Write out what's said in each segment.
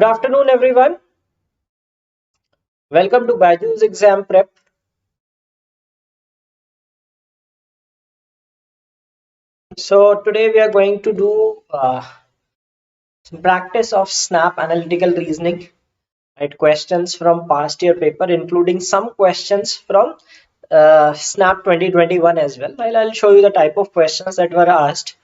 Good afternoon, everyone. Welcome to BYJU'S exam prep. So today we are going to do some practice of SNAP analytical reasoning, right? Questions from past year paper, including some questions from SNAP 2021 as well. I'll show you the type of questions that were asked.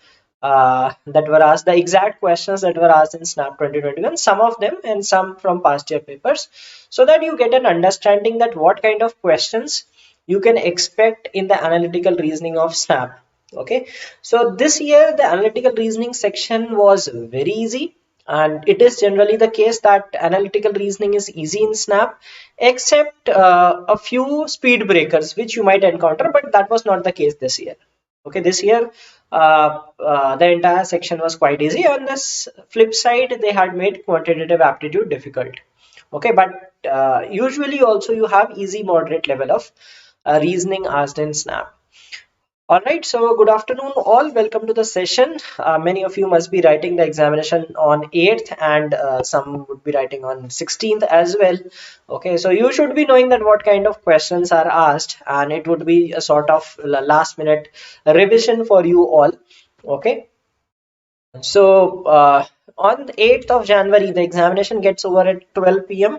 The exact questions that were asked in SNAP 2021, some of them and some from past year papers, so that you get an understanding that what kind of questions you can expect in the analytical reasoning of SNAP. Okay, so this year the analytical reasoning section was very easy, and it is generally the case that analytical reasoning is easy in SNAP, except a few speed breakers which you might encounter, but that was not the case this year. Okay, this year the entire section was quite easy. On this flip side, they had made quantitative aptitude difficult. Okay, but usually also you have easy moderate level of reasoning asked in SNAP. All right, so good afternoon all. Welcome to the session. Many of you must be writing the examination on 8th, and some would be writing on 16th as well. Okay, so you should be knowing that what kind of questions are asked, and it would be a sort of last minute revision for you all. Okay, so on the 8th of January, the examination gets over at 12 p.m.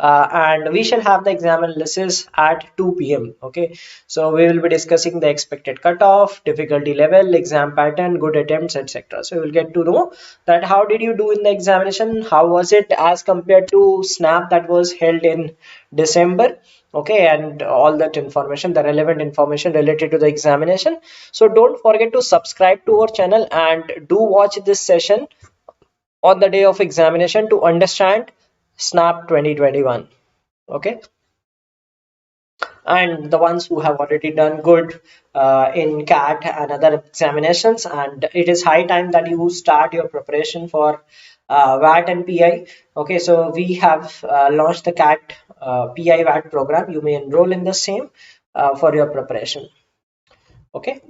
And we shall have the exam analysis at 2 p.m. Okay, so we will be discussing the expected cutoff, difficulty level, exam pattern, good attempts, etc. So you will get to know that how did you do in the examination, how was it as compared to SNAP that was held in December. Okay, and all that information, the relevant information related to the examination. So don't forget to subscribe to our channel and do watch this session on the day of examination to understand SNAP 2021. Okay, and the ones who have already done good in CAT and other examinations, and it is high time that you start your preparation for VAT and PI. Okay, so we have launched the CAT PI VAT program. You may enroll in the same for your preparation. Okay,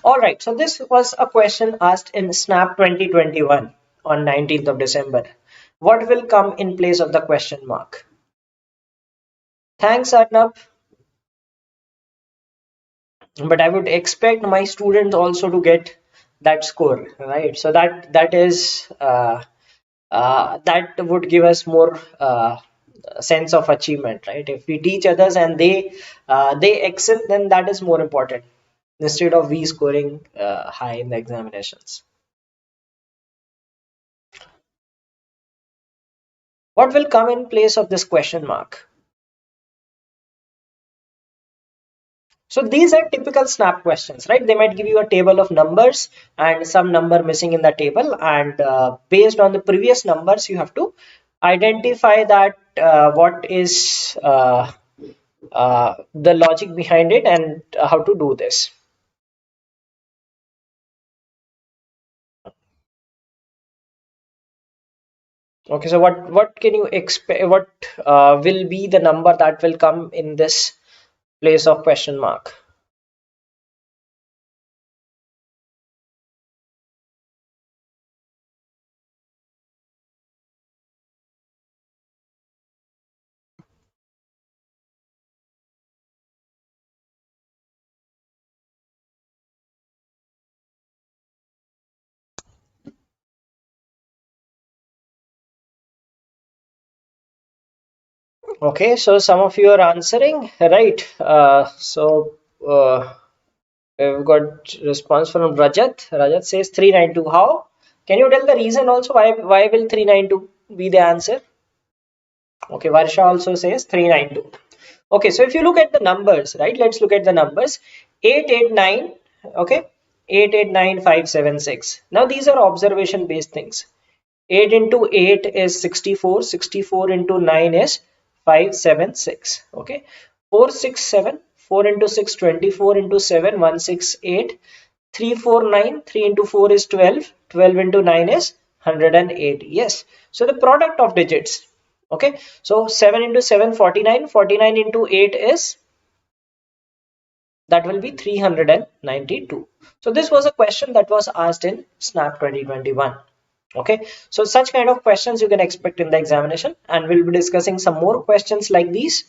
all right, so this was a question asked in SNAP 2021 on 19th of December. What will come in place of the question mark? Thanks, Arnab. But I would expect my students also to get that score, right? So that is that would give us more sense of achievement, right? If we teach others and they excel, then that is more important instead of we scoring high in the examinations. What will come in place of this question mark? So these are typical SNAP questions, right? They might give you a table of numbers and some number missing in the table, and based on the previous numbers, you have to identify that what is the logic behind it and how to do this. Okay, so what can you expect? What will be the number that will come in this place of question mark? Okay, so some of you are answering, right? We've got response from Rajat. Rajat says 392. How? Can you tell the reason also? Why will 392 be the answer? Okay, Varsha also says 392. Okay, so if you look at the numbers, right? Let's look at the numbers. 889. Okay, 889576. Now these are observation based things. 8 into 8 is 64. 64 into 9 is 576. Okay, 467. 4 into 6 24 into 7 168. 349. 3 into 4 is 12. 12 into 9 is 108. Yes, so the product of digits. Okay, so 7 into 7 49. 49 into 8 is, that will be 392. So this was a question that was asked in SNAP 2021. Okay, so such kind of questions you can expect in the examination, and we'll be discussing some more questions like these.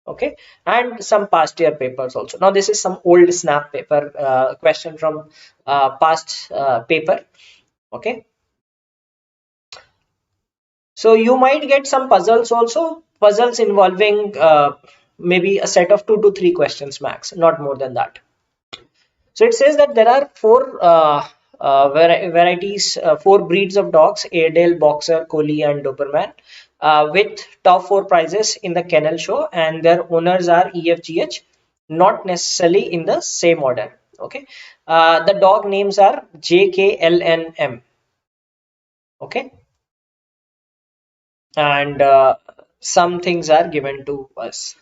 Okay, and some past year papers also. Now this is some old snap paper question from past paper. Okay, so you might get some puzzles also, puzzles involving maybe a set of 2 to 3 questions max, not more than that. So it says that there are varieties, 4 breeds of dogs: Airedale, Boxer, Collie, and Doberman, with top 4 prizes in the kennel show, and their owners are EFGH, not necessarily in the same order. Okay, the dog names are JKLNM. Okay, and some things are given to us.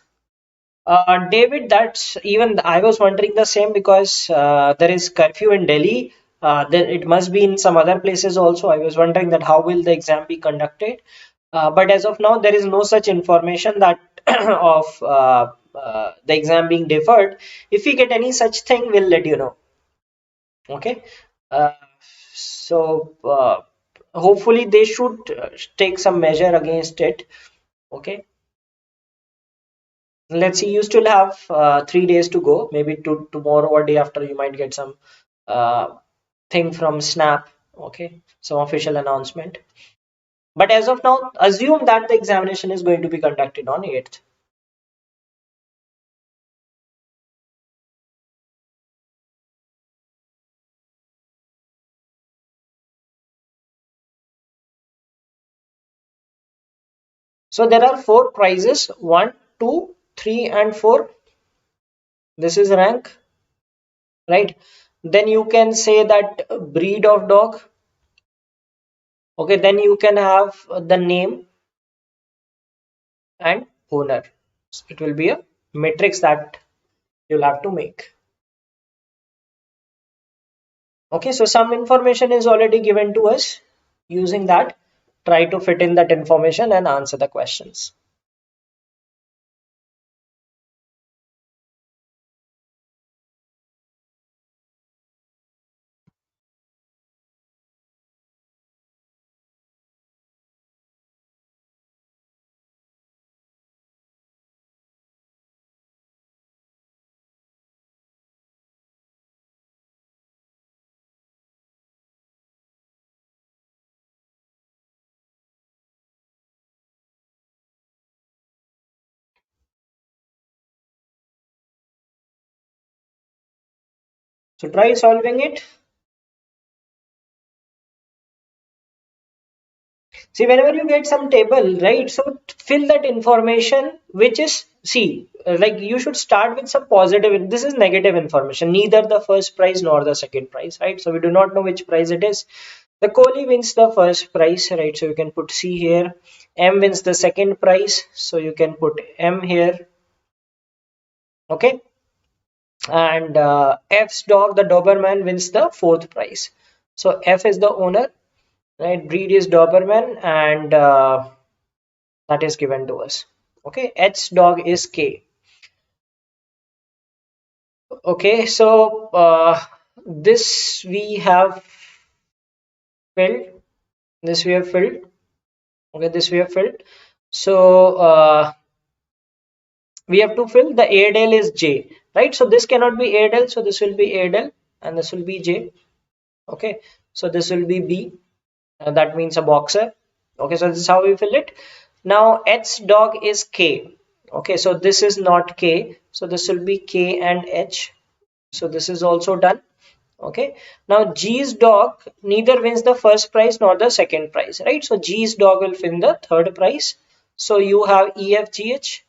David, that's even I was wondering the same, because there is curfew in Delhi. Then it must be in some other places also. I was wondering that how will the exam be conducted. But as of now, there is no such information that of the exam being deferred. If we get any such thing, we'll let you know. Okay. Uh, so hopefully they should take some measure against it. Okay. Let's see, you still have 3 days to go. Maybe tomorrow or day after you might get some uh, thing from Snap. Okay, some official announcement. But as of now, assume that the examination is going to be conducted on 8th. So there are 4 prizes: 1, 2, 3, and 4. This is rank, right? Then you can say that breed of dog. Okay, then you can have the name and owner. So it will be a matrix that you'll have to make. Okay, so some information is already given to us. Using that, try to fit in that information and answer the questions. So try solving it. See, whenever you get some table, right? So fill that information, which is, see, like you should start with some positive. This is negative information, neither the first prize nor the second prize, right? So we do not know which prize it is. The Kohli wins the first prize, right? So you can put C here. M wins the second prize, so you can put M here. Okay. And F's dog, the Doberman, wins the fourth prize. So F is the owner, right? Breed is Doberman, and that is given to us. Okay, H dog is K. Okay, so this we have filled. This we have filled. Okay, this we have filled. So we have to fill the Airedale is J, right? So this cannot be Airedale, so this will be Airedale, and this will be J. Okay, so this will be B. That means a boxer. Okay, so this is how we fill it. Now H dog is K. Okay, so this is not K, so this will be K and H. So this is also done. Okay, now G's dog neither wins the first prize nor the second prize, right? So G's dog will win the third prize. So you have EFGH,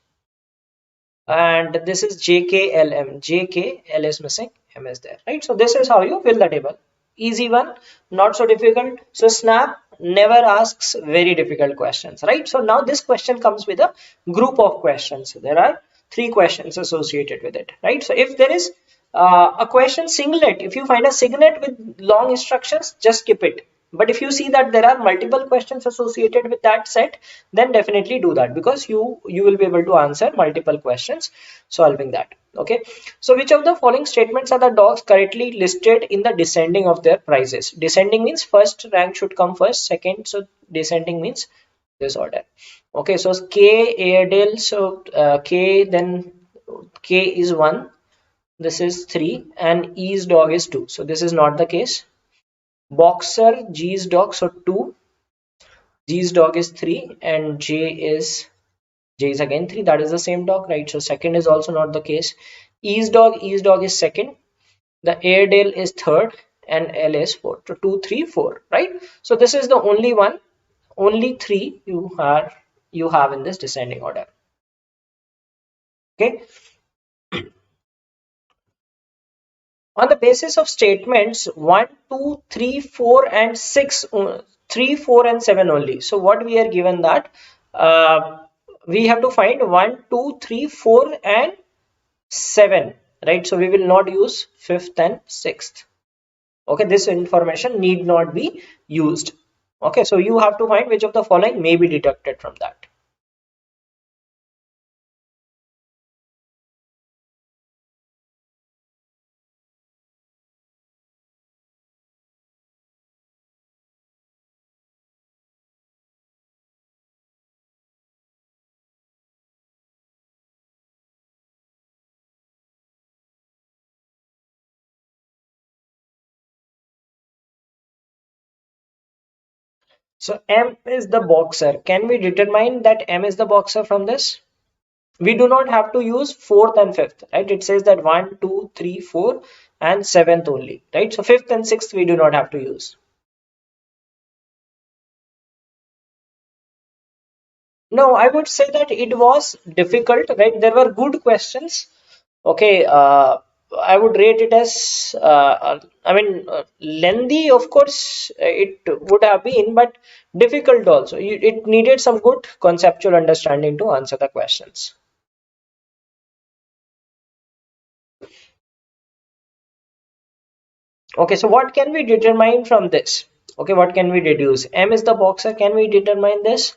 and this is JKLM. JKL is missing, M is there, right? So this is how you fill the table. Easy one, not so difficult. So Snap never asks very difficult questions, right? So now this question comes with a group of questions. There are 3 questions associated with it, right? So if there is a question singlet, if you find a singlet with long instructions, just skip it. But if you see that there are multiple questions associated with that set, then definitely do that, because you will be able to answer multiple questions solving that. Okay, so which of the following statements are the dogs currently listed in the descending of their prices? Descending means first rank should come first, second, so descending means this order. Okay, so K Airedale, so K, then K is 1, this is 3, and E's dog is 2, so this is not the case. Boxer, G's dog, so 2, G's dog is 3, and J is again 3, that is the same dog, right? So second is also not the case. E's dog is second, the Airedale is third, and L is 4. So 2, 3, 4, right? So this is the only one, only 3 you have in this descending order. Okay. On the basis of statements 1, 2, 3, 4, and 6, 3, 4, and 7 only. So what we are given that we have to find 1, 2, 3, 4, and 7, right? So we will not use 5th and 6th. Okay, this information need not be used. Okay, so you have to find which of the following may be deducted from that. So M is the boxer. Can we determine that M is the boxer from this? We do not have to use 4th and 5th, right? It says that 1, 2, 3, 4, and 7th only, right? So 5th and 6th we do not have to use. No, I would say that it was difficult, right? There were good questions. Okay, I would rate it as, lengthy, of course, it would have been, but difficult also. It needed some good conceptual understanding to answer the questions. Okay, so what can we determine from this? Okay, what can we deduce? M is the boxer. Can we determine this?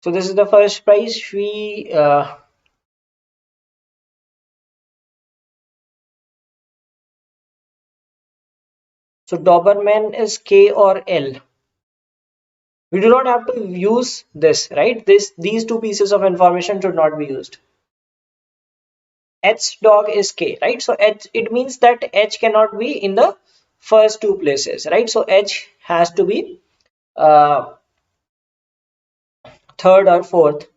So this is the first price. So Doberman is K or L. We do not have to use this, right? These two pieces of information should not be used. H dog is K, right? So H, it means that H cannot be in the first two places, right? So H has to be third or fourth.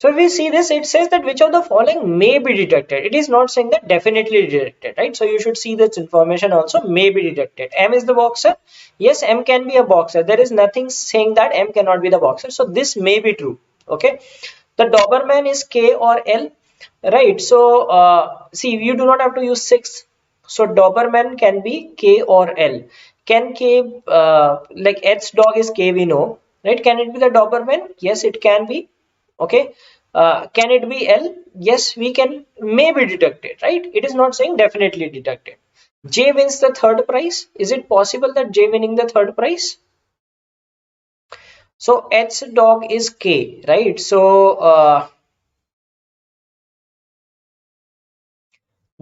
So if we see this, it says that which of the following may be detected. It is not saying that definitely detected, right? So you should see this information also may be detected. M is the boxer. Yes, M can be a boxer. There is nothing saying that M cannot be the boxer. So this may be true. Okay. The Doberman is K or L, right? So see, you do not have to use 6. So Doberman can be K or L. Can K, like H dog is K, we know, right? Can it be the Doberman? Yes, it can be. Okay, can it be L? Yes, we can, may be detected, right? It is not saying definitely detected. J wins the third prize. Is it possible that J winning the third prize? So H dog is K, right? So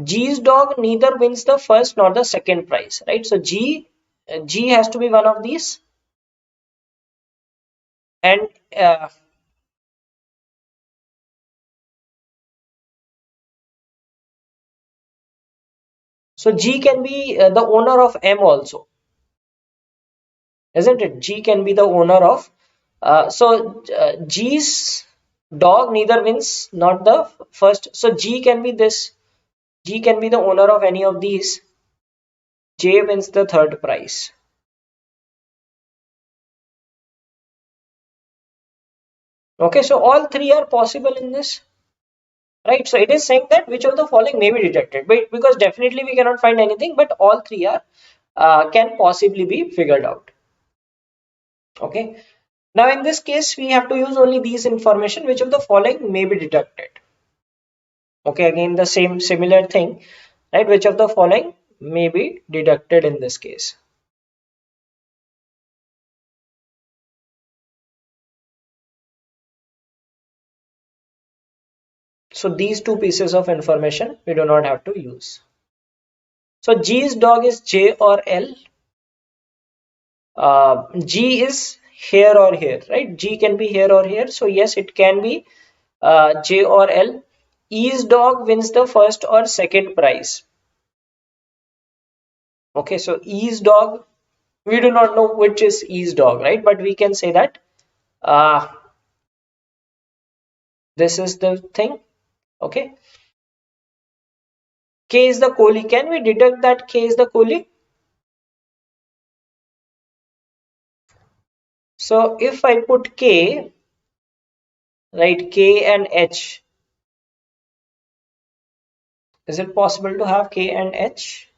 G's dog neither wins the first nor the second prize, right? So G has to be one of these, and so G can be the owner of M also, isn't it? G can be the owner of. G's dog neither wins, not the first. So G can be this. G can be the owner of any of these. J wins the third prize. Okay, so all three are possible in this. right? So it is saying that which of the following may be detected, but because definitely we cannot find anything, but all three are can possibly be figured out. Okay. Now in this case, we have to use only these information, which of the following may be detected. Okay, again the same similar thing, right? Which of the following may be deducted in this case? So these two pieces of information we do not have to use. So G's dog is J or L. G is here or here, right? G can be here or here. So yes, it can be J or L. E's dog wins the first or second prize. Okay, so E's dog, we do not know which is E's dog, right? But we can say that uh, this is the thing. Okay. K is the Kohli. Can we deduct that K is the Kohli? So if I put K, right, K and H, is it possible to have K and H?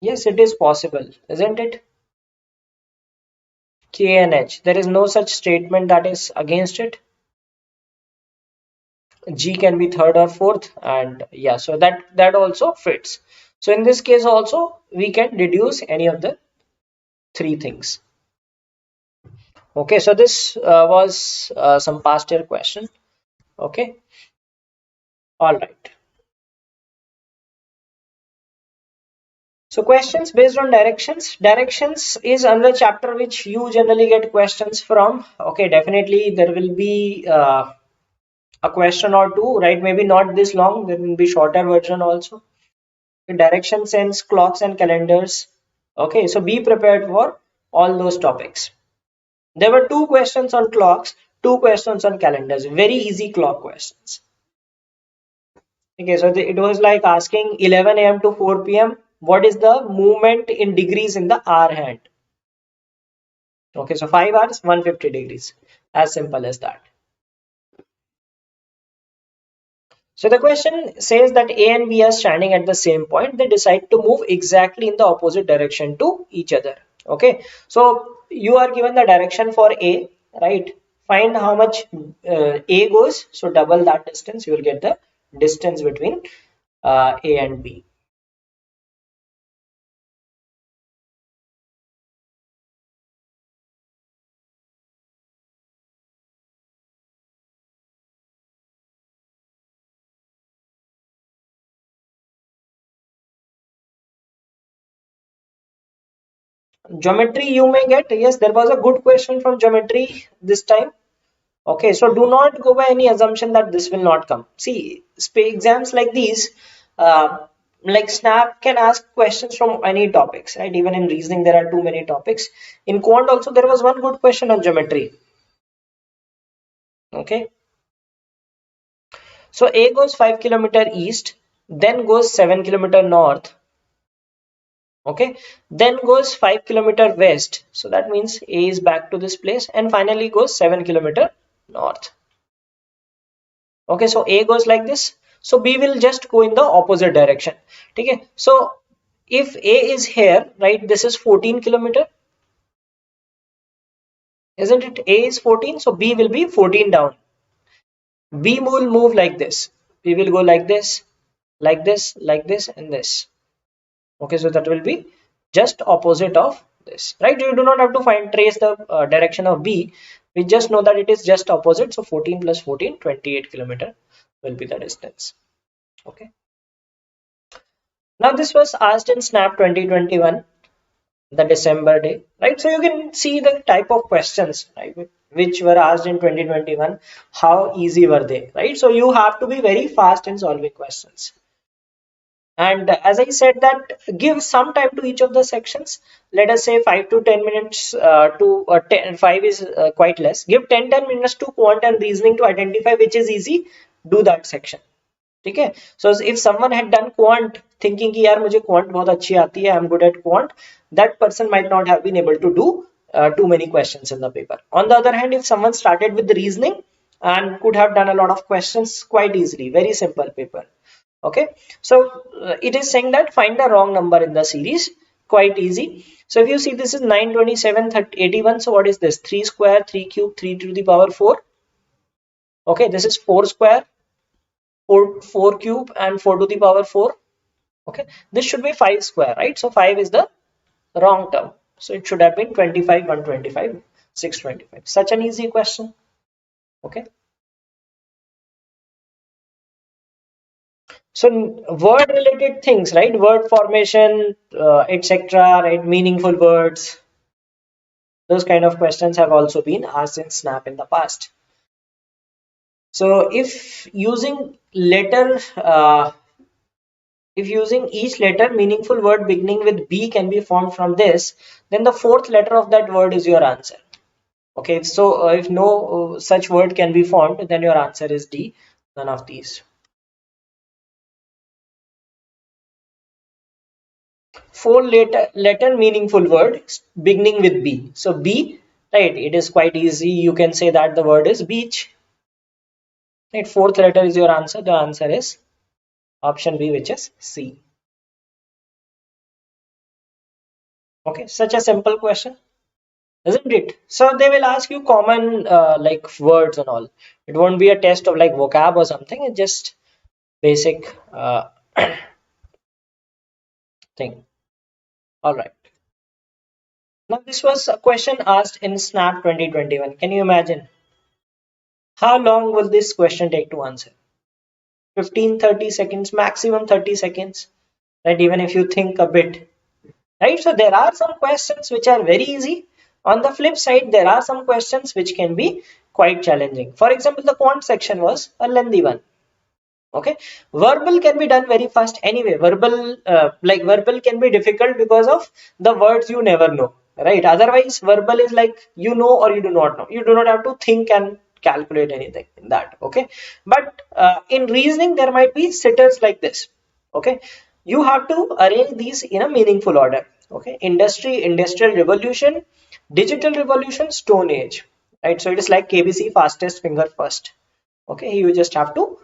Yes, it is possible, isn't it? K and H. There is no such statement that is against it. G can be third or fourth, and yeah, so that also fits. So in this case also we can deduce any of the three things. Okay, so this was some past year question. Okay, all right. So questions based on directions. Directions is another chapter which you generally get questions from. Okay, definitely there will be a question or two, right? Maybe not this long. There will be shorter version also. Direction sense, clocks and calendars. Okay, so be prepared for all those topics. There were two questions on clocks, two questions on calendars. Very easy clock questions. Okay, so it was like asking 11 a.m. to 4 p.m. What is the movement in degrees in the hour hand? Okay, so 5 hours, 150 degrees. As simple as that. So the question says that A and B are standing at the same point. They decide to move exactly in the opposite direction to each other. Okay, so you are given the direction for A, right? Find how much A goes. So double that distance, you will get the distance between A and B. Geometry you may get. Yes, there was a good question from geometry this time. Okay, so do not go by any assumption that this will not come. See, exams like these, like Snap can ask questions from any topics, right? Even in reasoning, there are too many topics. In quant also, there was one good question on geometry. Okay, so A goes 5 km east, then goes 7 km north. Okay, then goes 5 km west. So that means A is back to this place and finally goes 7 km north. Okay, so A goes like this. So B will just go in the opposite direction. Okay, so if A is here, right, this is 14 km, isn't it? A is 14, so B will be 14 down. B will move like this. B will go like this, like this, like this, and this. Okay, so that will be just opposite of this, right? You do not have to trace the direction of B. We just know that it is just opposite. So 14 plus 14, 28 km will be the distance. Okay. Now this was asked in Snap 2021, the December day, right? So you can see the type of questions, right, which were asked in 2021. How easy were they, right? So you have to be very fast in solving questions. And as I said that give some time to each of the sections. Let us say 5 to 10 minutes to 10, 5 is quite less. Give 10 minutes to quant and reasoning to identify which is easy. Do that section. Okay, so if someone had done quant thinking कि यार मुझे quant बहुत अच्छी आती है, I'm good at quant, that person might not have been able to do too many questions in the paper. On the other hand, if someone started with the reasoning and could have done a lot of questions quite easily. Very simple paper. Okay, so it is saying that find the wrong number in the series. Quite easy. So if you see, this is 927 81. So what is this? 3 square, 3 cube, 3 to the power 4. Okay, this is 4 square, 4 cube, and 4 to the power 4. Okay, this should be 5 square, right? So 5 is the wrong term. So it should have been 25, 125, 625. Such an easy question. Okay. So word related things, right? Word formation, etc., right? Meaningful words. Those kind of questions have also been asked in SNAP in the past. So if using each letter, meaningful word beginning with B can be formed from this, then the fourth letter of that word is your answer. Okay, so if no such word can be formed, then your answer is D, none of these. Four letter meaningful word beginning with B. So B, right, it is quite easy. You can say that the word is beach. Right, fourth letter is your answer. The answer is option B, which is C. Okay, such a simple question, isn't it? So they will ask you common like words and all. It won't be a test of like vocab or something. It's just basic thing. All right. Now this was a question asked in SNAP 2021. Can you imagine? How long will this question take to answer? 15, 30 seconds, maximum 30 seconds. Right? Even if you think a bit. Right? So there are some questions which are very easy. On the flip side, there are some questions which can be quite challenging. For example, the quant section was a lengthy one. Okay, verbal can be done very fast anyway. Verbal can be difficult because of the words you never know, right? Otherwise verbal is like you know or you do not know. You do not have to think and calculate anything in that. Okay, but in reasoning there might be sitters like this. Okay, you have to arrange these in a meaningful order. Okay, industry, industrial revolution, digital revolution, stone age, right? So it is like KBC, fastest finger first. Okay, you just have to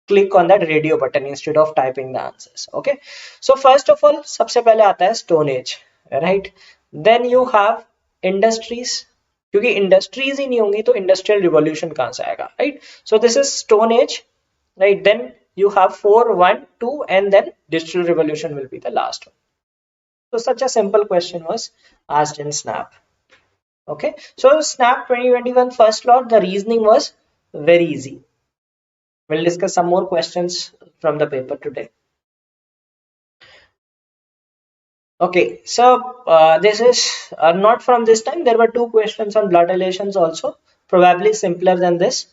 click on that radio button instead of typing the answers. Okay, so first of all सबसे पहले आता है stone age, right? Then you have industries, क्योंकि industries ही नहीं होंगी तो industrial revolution कहाँ से आएगा, right? So this is stone age, right? Then you have 4, 1, 2, and then digital revolution will be the last one. So such a simple question was asked in SNAP. Okay, so SNAP 2021 first lot, the reasoning was very easy. We'll discuss some more questions from the paper today. Okay, so this is not from this time. There were 2 questions on blood relations also, probably simpler than this.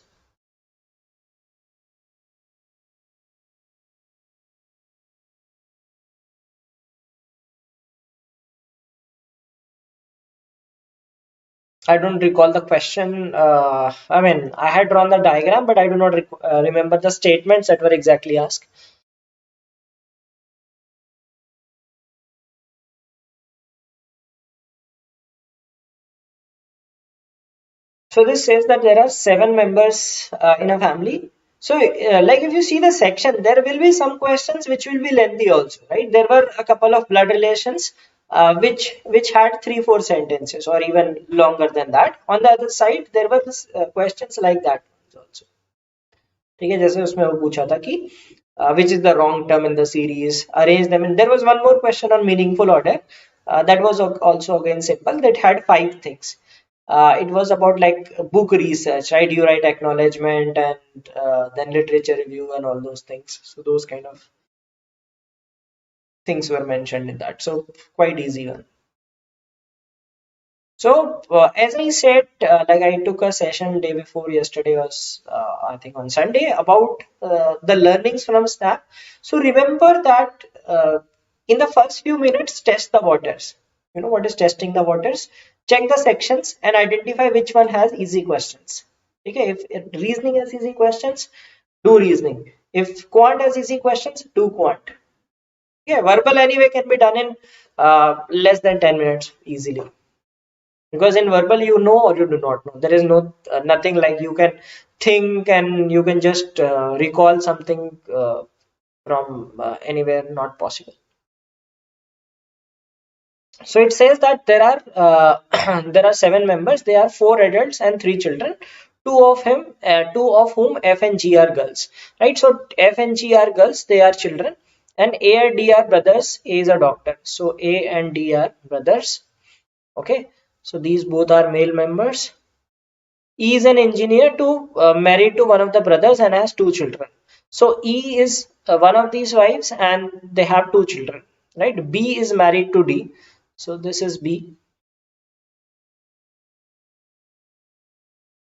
I don't recall the question. I mean, I had drawn the diagram, but I do not remember the statements that were exactly asked. So this says that there are 7 members in a family. So like if you see the section, there will be some questions which will be lengthy also, right? There were a couple of blood relations which had 3-4 sentences or even longer than that. On the other side, there were questions like that also. ठीक है, जैसे उसमें वो पूछा था कि which is the wrong term in the series, arrange them. And there was one more question on meaningful order that was also again simple, that had 5 things. It was about like book research, right? You write acknowledgement and then literature review and all those things. So those kind of things were mentioned in that. So quite easy one. So as I said, like I took a session day before yesterday was I think on Sunday about the learnings from SNAP. So remember that in the first few minutes, test the waters. You know what is testing the waters? Check the sections and identify which one has easy questions. Okay, if reasoning has easy questions, do reasoning. If quant has easy questions, do quant. Yeah, verbal anyway can be done in less than 10 minutes easily. Because in verbal you know or you do not know. There is no nothing like you can think and you can just recall something from anywhere. Not possible. So it says that there are there are 7 members. They are 4 adults and 3 children. Two of whom F and G are girls, right? So F and G are girls. They are children, and A and D are brothers. A is a doctor. So A and D are brothers. Okay. So these both are male members. E is an engineer married to one of the brothers and has 2 children. So E is one of these wives and they have 2 children, right? B is married to D. So this is B.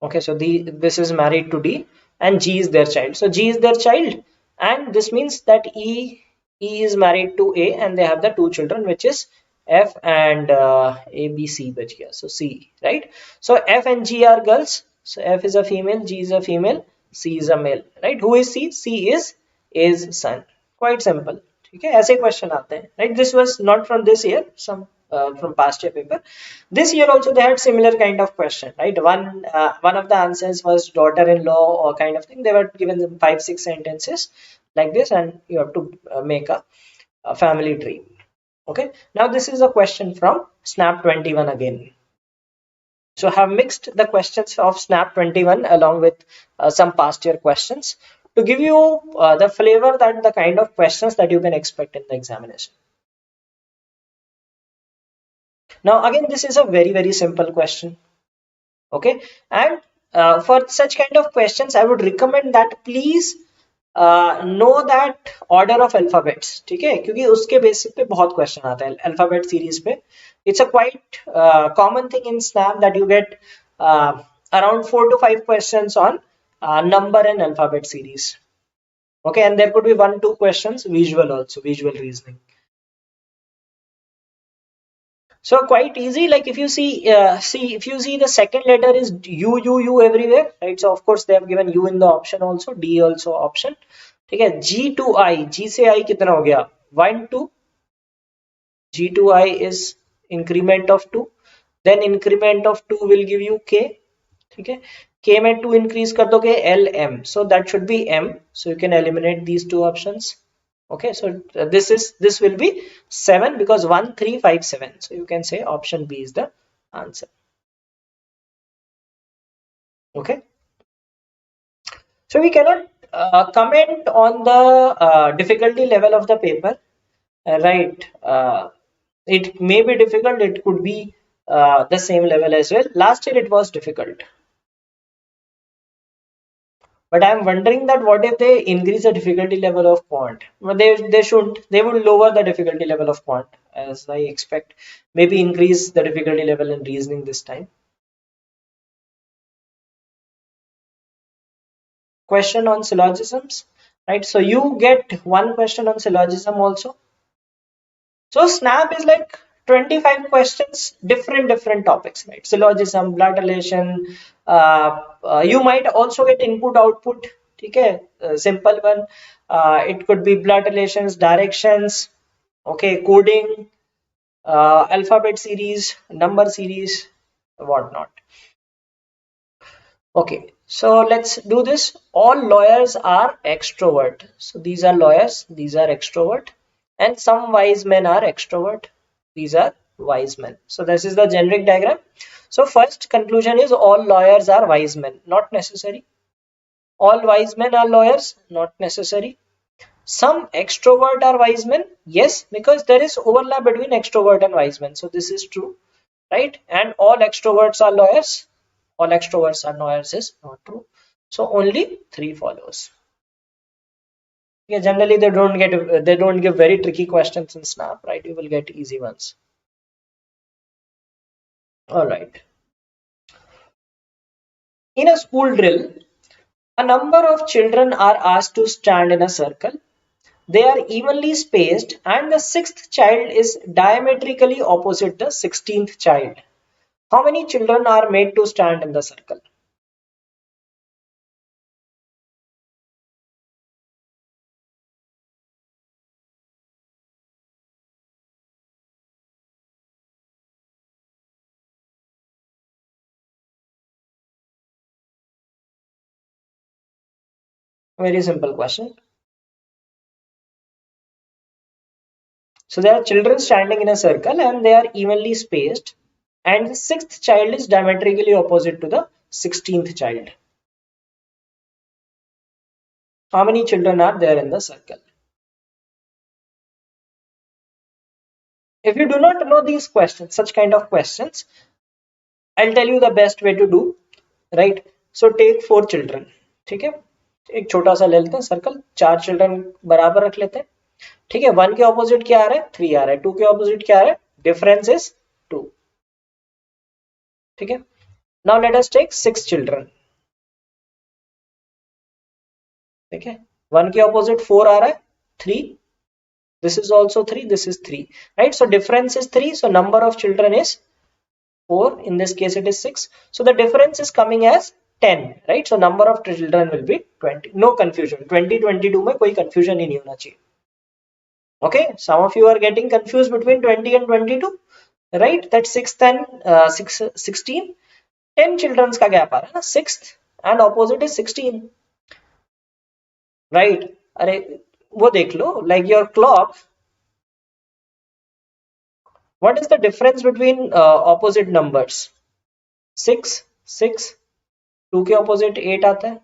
Okay, so this is married to D and G is their child. So G is their child, and this means that E is married to A and they have the 2 children, which is F and A B C bach gaya. So C, right? So F and G are girls. So F is a female, G is a female, C is a male, right? Who is C? C is A's son. Quite simple. Okay, ऐसे question आते हैं, right? This was not from this year, some from past year paper. This year also they had similar kind of question, right? One of the answers was daughter-in-law or kind of thing. They were given them 5-6 sentences like this, and you have to make a family tree. Okay. Now this is a question from Snap 21 again. So I have mixed the questions of Snap 21 along with some past year questions to give you the flavor that the kind of questions that you can expect in the examination. Now again, this is a very simple question. Okay, and for such kind of questions I would recommend that please know that order of alphabets. ठीक है, क्योंकि उसके basis पे बहुत question आता है alphabet series पे. It's a quite common thing in Snap that you get around 4 to 5 questions on number and alphabet series. Okay, and there could be 1-2 questions visual also, visual reasoning. So quite easy. Like if you see the second letter is U everywhere, right? So of course they have given U in the option also, D also option. Okay, G to I, G से I कितना हो गया? 1 2. G to I is increment of 2. Then increment of 2 will give you K. Okay, K में 2 increase कर दोगे L M. So that should be M. So you can eliminate these 2 options. Okay, so this will be 7 because 1 3 5 7. So you can say option B is the answer. Okay, so we cannot comment on the difficulty level of the paper, right? It may be difficult, it could be the same level as well. Last year it was difficult, but I'm wondering that what if they increase the difficulty level of quant? Well, they shouldn't. They would lower the difficulty level of quant, as I expect. Maybe increase the difficulty level in reasoning this time. Question on syllogisms, right? So you get one question on syllogism also. So Snap is like 25 questions, different topics, right? Syllogism, blood relation. You might also get input output. Okay, simple one. It could be blood relations, directions. Okay, coding, alphabet series, number series, whatnot. Okay, so let's do this. All lawyers are extrovert. So these are lawyers, these are extrovert, and some wise men are extrovert. These are wise men. So this is the generic diagram. So first conclusion is all lawyers are wise men. Not necessary. All wise men are lawyers. Not necessary. Some extrovert are wise men. Yes, because there is overlap between extrovert and wise men. So this is true, right? And all extroverts are lawyers. All extroverts are lawyers is not true. So only 3 follows. Yeah, generally they don't give very tricky questions in Snap, right? You will get easy ones. All right. In a school drill, a number of children are asked to stand in a circle. They are evenly spaced and the 6th child is diametrically opposite the 16th child. How many children are made to stand in the circle? Very simple question. So there are children standing in a circle and they are evenly spaced, and the sixth child is diametrically opposite to the 16th child. How many children are there in the circle? If you do not know these questions, such kind of questions, I'll tell you the best way to do, right? So take 4 children, ठीक है? एक छोटा सा ले लेते हैं circle, 4 children बराबर रख लेते हैं, ठीक है? 1 के ऑपोजिट क्या आ रहा है? 3 आ रहा है. 2 के ऑपोजिट क्या आ रहा है? डिफरेंस इज 2, ठीक है? Now let us take 6 children, ठीक है? 1 के ऑपोजिट 4 आ रहा है, 3. This is also 3, this is 3, right? So difference is 3, so number of children is 4. In this case it is 6, so the difference is coming as 10, right? So number of children will be 20. No confusion, 2022 में कोई confusion ही नहीं होना चाहिए. Okay, some of you are getting confused between 20 and 22, right? That 6th and 16, 10 children's का gap आ रहा है ना, 6th and opposite is 16, right? अरे वो देख लो, like your clock, what is the difference between opposite numbers? 6, 6, 2 के opposite 8 आता है.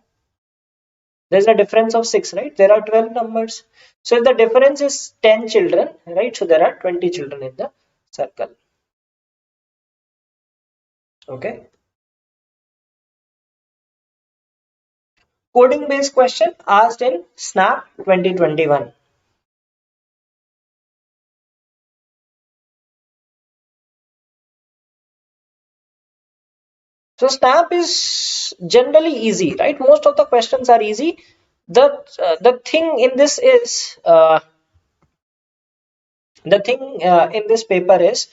There's a difference of 6, right? There are 12 numbers. So if the difference is 10 children, right? So there are 20 children in the circle. Okay. Coding based question asked in SNAP 2021. So SNAP is generally easy, right? Most of the questions are easy. The thing in this is in this paper is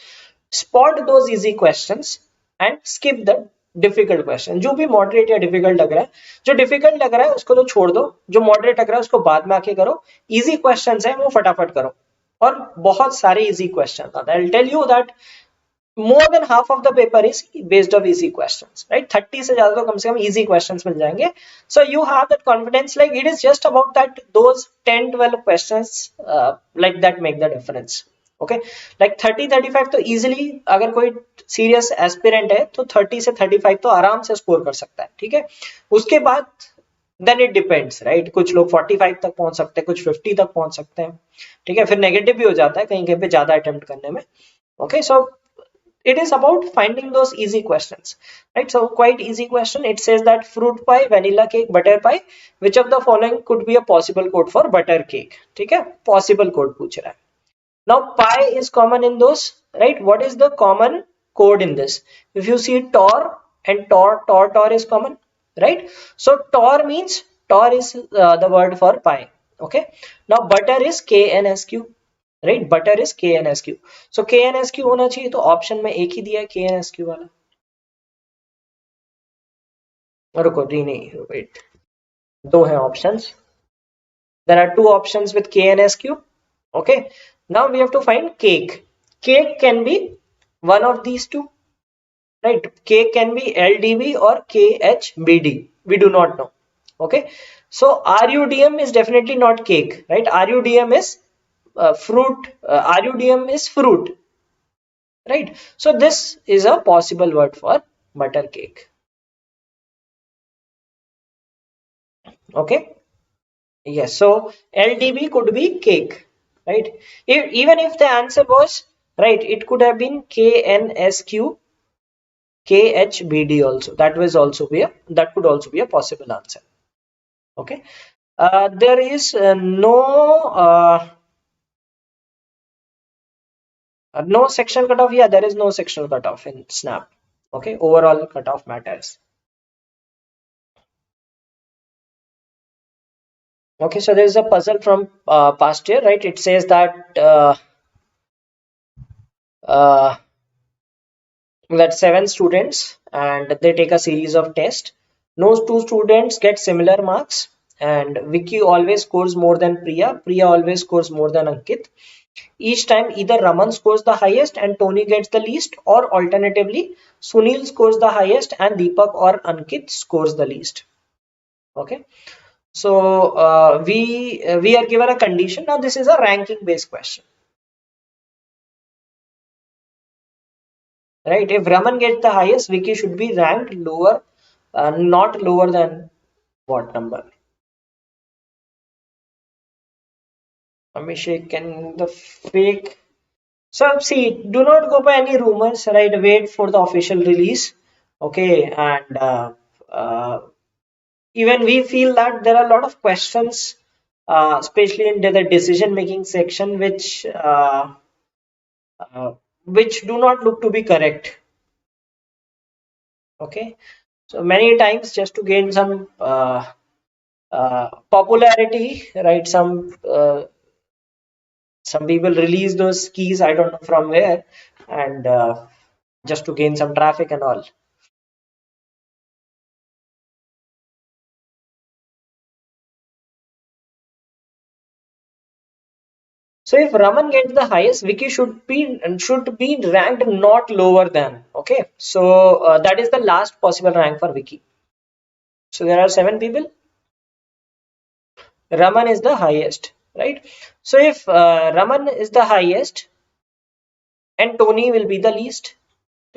spot those easy questions and skip the difficult question. जो भी moderate या difficult लग रहा है, जो difficult लग रहा है उसको तो छोड़ दो, जो मॉडरेट लग रहा है उसको बाद में आके करो. इजी क्वेश्चंस है वो फटाफट करो, और बहुत सारे इजी क्वेश्चन आते हैं. I will tell you that more than half of the paper is based on easy questions, right? 30 से ज्यादा तो कम से कम easy questions मिल जाएंगे. So you have that confidence, like it is just about that those 10-12 questions like that make the difference. Okay, like 30-35 तो easily अगर कोई serious aspirant है तो 30 से 35 तो आराम से स्कोर कर सकता है, ठीक है? उसके बाद then it depends, right? कुछ लोग 45 तक पहुंच सकते हैं, कुछ 50 तक पहुंच सकते हैं, ठीक है? फिर नेगेटिव भी हो जाता है कहीं कहीं पे ज्यादा अटेम्प्ट करने में. Okay, so it is about finding those easy questions, right? So quite easy question. It says that fruit pie, vanilla cake, butter pie, which of the following could be a possible code for butter cake? ठीक है, possible code पूछ रहा है. Now pie is common in those, right? What is the common code in this? If you see tor and tor is common, right? So tor means tor is the word for pie. Okay, now butter is KNSQ, right? Butter is KNSQ. So KNSQ होना चाहिए, तो option में एक ही दिया है KNSQ वाला. रुको नहीं, वेट, दो है options. There are two options with KNSQ. Okay, now we have to find cake. Cake can be one of these two, right? Cake can be LDB और KHBD, we do not know. Okay, so RUDM is definitely not cake, right? RUDM is fruit. RUDM is fruit, right? So this is a possible word for butter cake. Okay, yes, so LDB could be cake, right? Even if the answer was right, it could have been KNSQ, KHBD also. That could also be a possible answer. Okay, there is no sectional cutoff. Yeah, there is no sectional cutoff in SNAP. Okay, overall cutoff matters. Okay, so there is a puzzle from past year, right? It says that that 7 students and they take a series of tests. No 2 students get similar marks, and Vicky always scores more than Priya. Priya always scores more than Ankit. Each time either Raman scores the highest and Tony gets the least, or alternatively Sunil scores the highest and Deepak or Ankit scores the least. Okay, So we are given a condition. Now this is a ranking based question, right? If Raman gets the highest, Vicky should be ranked lower, not lower than what number? Abhishek and the fake. So see, do not go by any rumors, right? Wait for the official release. Okay, and even we feel that there are a lot of questions, especially in the decision making section, uh, which do not look to be correct. Okay, so many times just to gain some popularity, right? Some people release those keys, I don't know from where, and just to gain some traffic and all. So if Raman gets the highest, Vicky should be ranked not lower than. Okay, so that is the last possible rank for Vicky. So there are 7 people. Raman is the highest, right? So if Raman is the highest and Tony will be the least.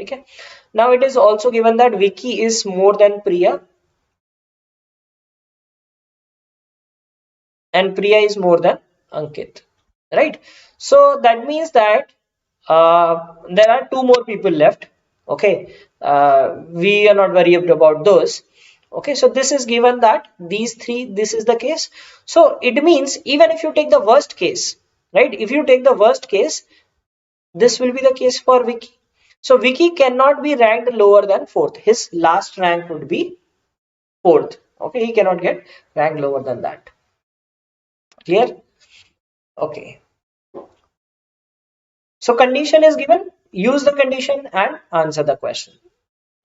Okay. Now it is also given that Vicky is more than Priya and Priya is more than Ankit, right? So that means that there are 2 more people left. Okay, we are not worried about those. Okay, so this is given that these three, this is the case. So it means even if you take the worst case, right? If you take the worst case, this will be the case for Vicky. So Vicky cannot be ranked lower than fourth. His last rank would be fourth. Okay, he cannot get ranked lower than that. Clear? Okay. So condition is given, use the condition and answer the question.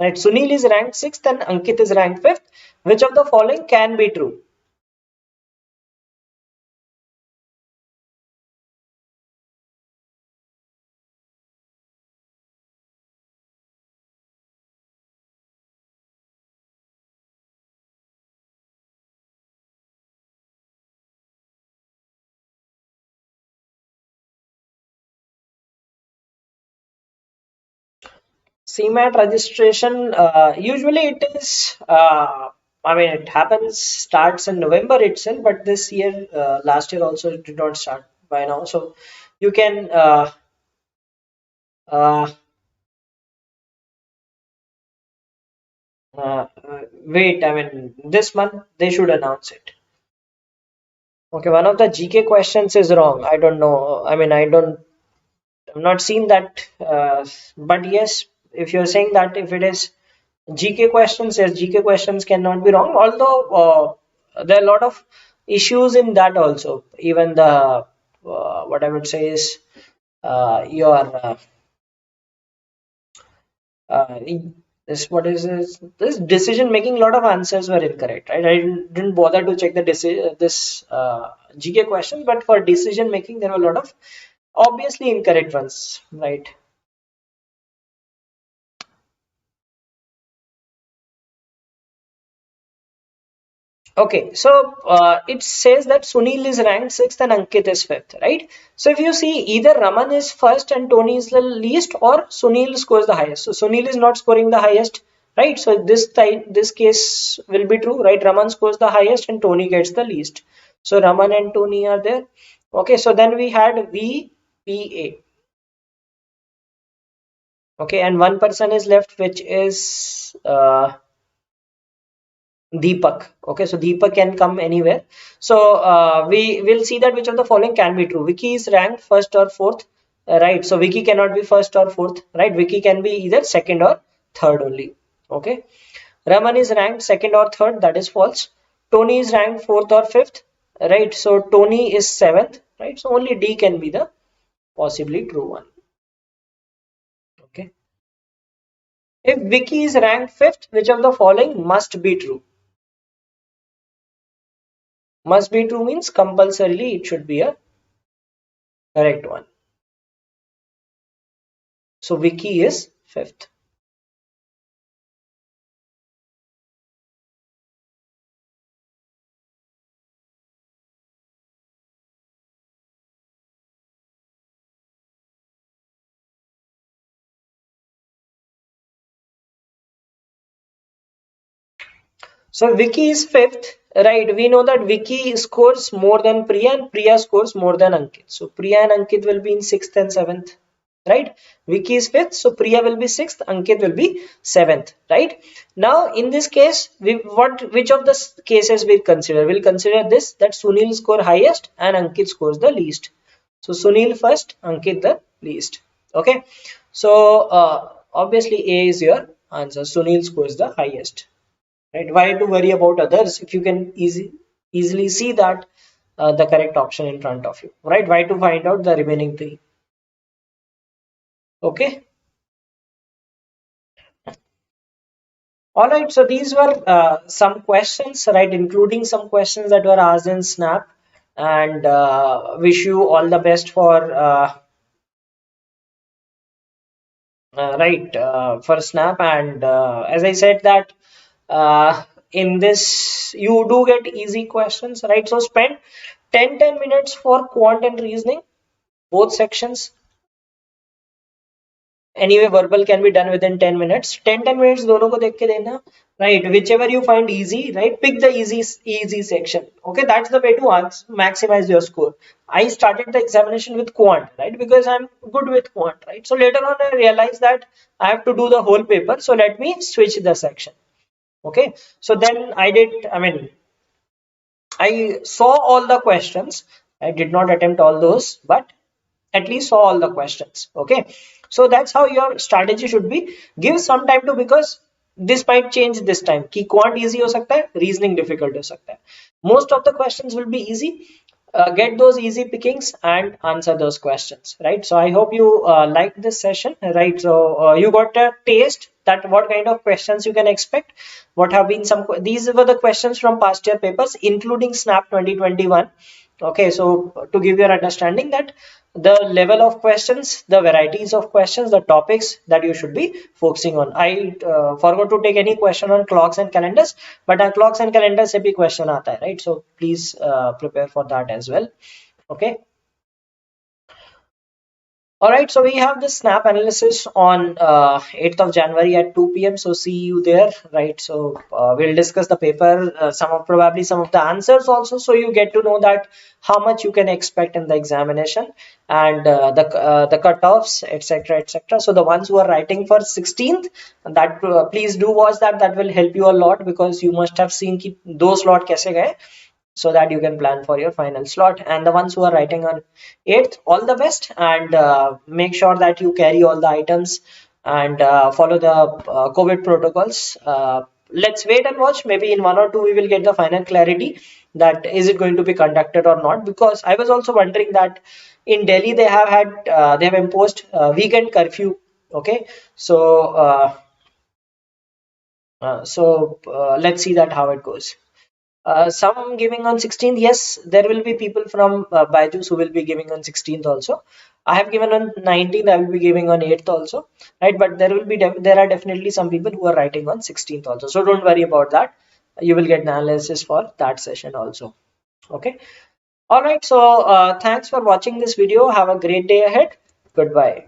Right, Sunil is ranked 6th and Ankit is ranked 5th. Which of the following can be true? CMAT registration, usually it is, I mean, it happens, starts in November itself, but this year, last year also it did not start by now. So you can uh, wait, I mean, this month they should announce it. Okay, one of the GK questions is wrong. I don't know. I mean, I've not seen that. But yes, if you're saying that if it is GK questions, yes, GK questions cannot be wrong. Although there are a lot of issues in that also. Even the what I would say is your uh, this what is this decision making. A lot of answers were incorrect, right? I didn't bother to check the this GK question, but for decision making there were a lot of obviously incorrect ones, right? Okay, so it says that Sunil is ranked 6th and Ankit is 5th, right? So if you see, either Raman is first and Tony is the least, or Sunil scores the highest. So Sunil is not scoring the highest, right? So this case will be true, right? Raman scores the highest and Tony gets the least. So Raman and Tony are there. Okay, so then we had VPA. Okay, and one person is left, which is Deepak. Okay, so Deepak can come anywhere. So we will see that which of the following can be true. Vicky is ranked first or fourth, right? So Vicky cannot be first or fourth, right? Vicky can be either second or third only. Okay. Raman is ranked second or third, that is false. Tony is ranked fourth or fifth, right? So Tony is seventh, right? So only D can be the possibly true one. Okay. If Vicky is ranked fifth, which of the following must be true? Must be true means compulsorily it should be a correct one. So Vicky is fifth. So Vicky is fifth, right? We know that Vicky scores more than Priya and Priya scores more than Ankit. So Priya and Ankit will be in sixth and seventh, right? Vicky is fifth, so Priya will be sixth, Ankit will be seventh, right? Now in this case, which of the cases we'll consider? We'll consider this, that Sunil score highest and Ankit scores the least. So Sunil first, Ankit the least. Okay. So obviously A is your answer. Sunil scores the highest. Right? Why to worry about others if you can easily see that the correct option in front of you, right? Why to find out the remaining three? Okay. All right. So these were some questions, right? Including some questions that were asked in Snap, and wish you all the best for right for Snap. And as I said that in this you do get easy questions, right? So spend 10 minutes for quant and reasoning, both sections. Anyway, verbal can be done within 10 minutes. 10 minutes दोनों को देख के देना, right? Whichever you find easy, right? Pick the easy section. Okay, that's the way to maximize your score. I started the examination with quant, right? Because I'm good with quant, right? So later on I realized that I have to do the whole paper. So let me switch the section. Okay, so then I did, I mean, I saw all the questions. I did not attempt all those, but at least saw all the questions. Okay, so that's how your strategy should be. Give some time to, because this might change this time ki quant easy ho sakta hai, reasoning difficult ho sakta hai. Most of the questions will be easy. Get those easy pickings and answer those questions, right? So I hope you liked this session, right? So you got a taste that what kind of questions you can expect. What have been some, these were the questions from past year papers including Snap 2021. Okay, so to give your understanding that the level of questions, the varieties of questions, the topics that you should be focusing on. I forgot to take any question on clocks and calendars, but our clocks and calendars se bhi question aata hai, right? So please prepare for that as well. Okay. All right, so we have the snap analysis on 8th of January at 2 p.m. So see you there, right? So we'll discuss the paper, probably some of the answers also, so you get to know that how much you can expect in the examination and the cutoffs, etc., etc. So the ones who are writing for 16th, that please do watch that. That will help you a lot because you must have seen ki those slot kaise gaye, so that you can plan for your final slot. And the ones who are writing on 8th, all the best, and make sure that you carry all the items and follow the COVID protocols. Let's wait and watch. Maybe in 1 or 2 we will get the final clarity that is it going to be conducted or not, because I was also wondering that in Delhi they have had they have imposed weekend curfew. Okay, so let's see that how it goes. Some giving on 16th. Yes, there will be people from BYJU'S who will be giving on 16th also. I have given on 19th. I will be giving on 8th also, right? But there will be there are definitely some people who are writing on 16th also. So don't worry about that. You will get an analysis for that session also. Okay. All right. So thanks for watching this video. Have a great day ahead. Goodbye.